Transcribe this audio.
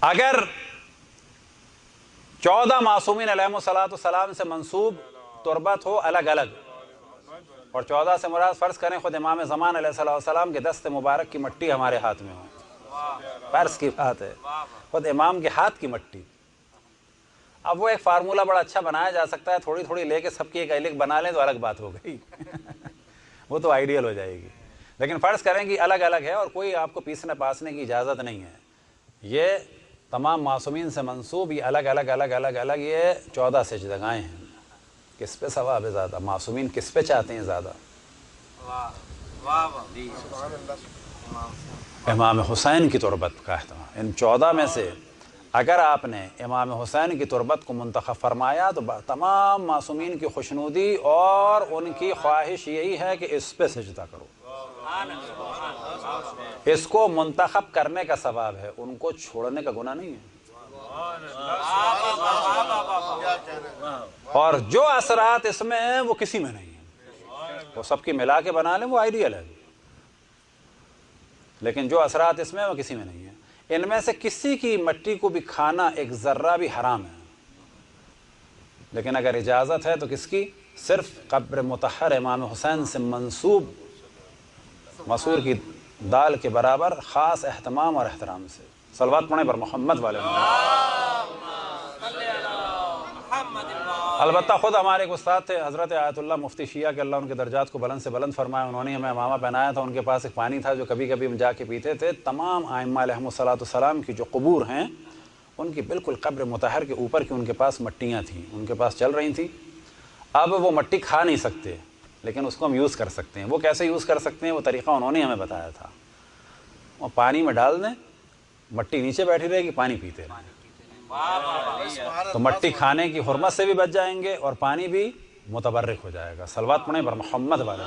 اگر 14 معصومین علیہم السلام سے منسوب تربت ہو الگ الگ، اور 14 سے مراد فرض کریں خود امام زمان علیہ السلام کے دست مبارک کی مٹی ہمارے ہاتھ میں ہو، فرض کی بات ہے، خود امام کے ہاتھ کی مٹی. اب وہ ایک فارمولہ بڑا اچھا بنایا جا سکتا ہے، تھوڑی تھوڑی لے کے سب کی ایک الگ بنا لیں تو الگ بات ہو گئی وہ تو آئیڈیل ہو جائے گی. لیکن فرض کریں کہ الگ الگ ہے اور کوئی آپ کو پیسنے پاسنے کی اجازت نہیں ہے، یہ تمام معصومین سے منسوب یہ الگ الگ الگ الگ الگ یہ 14 سجدگاہیں ہیں. کس پہ ثواب ہے زیادہ؟ معصومین کس پہ چاہتے ہیں زیادہ؟ امام حسین کی تربت کا اہتمام. ان 14 میں سے اگر آپ نے امام حسین کی تربت کو منتخب فرمایا تو تمام معصومین کی خوشنودی اور ان کی خواہش یہی ہے کہ اس پہ سجدہ کرو. اس کو منتخب کرنے کا ثواب ہے، ان کو چھوڑنے کا گناہ نہیں ہے. اور جو اثرات اس میں ہیں وہ کسی میں نہیں ہیں، وہ سب کی ملا کے بنا لیں وہ آئیڈیل ہے، لیکن جو اثرات اس میں وہ کسی میں نہیں ہیں. ان میں سے کسی کی مٹی کو بھی کھانا ایک ذرہ بھی حرام ہے، لیکن اگر اجازت ہے تو کس کی؟ صرف قبر مطہر امام حسین سے منسوب مسور کی دال کے برابر خاص اہتمام اور احترام سے. صلوات پڑھیں پر محمد والے البتہ خود ہمارے ایک استاد تھے حضرت آیت اللہ مفتی شیعہ کے اللہ ان کے درجات کو بلند سے بلند فرمائے، انہوں نے ہمیں امامہ پہنایا تھا. ان کے پاس ایک پانی تھا جو کبھی کبھی ہم جا کے پیتے تھے. تمام ائمہ علیہم السلام کی جو قبور ہیں ان کی بالکل قبر مطہر کے اوپر کی ان کے پاس مٹیاں تھیں، ان کے پاس چل رہی تھیں. اب وہ مٹی کھا نہیں سکتے لیکن اس کو ہم یوز کر سکتے ہیں. وہ کیسے یوز کر سکتے ہیں؟ وہ طریقہ انہوں نے ہمیں بتایا تھا. وہ پانی میں ڈال دیں، مٹی نیچے بیٹھی رہے گی، پانی پیتے رہیں، تو مٹی کھانے کی حرمت سے بھی بچ جائیں گے اور پانی بھی متبرک ہو جائے گا. صلوات پڑھیں بر محمد والے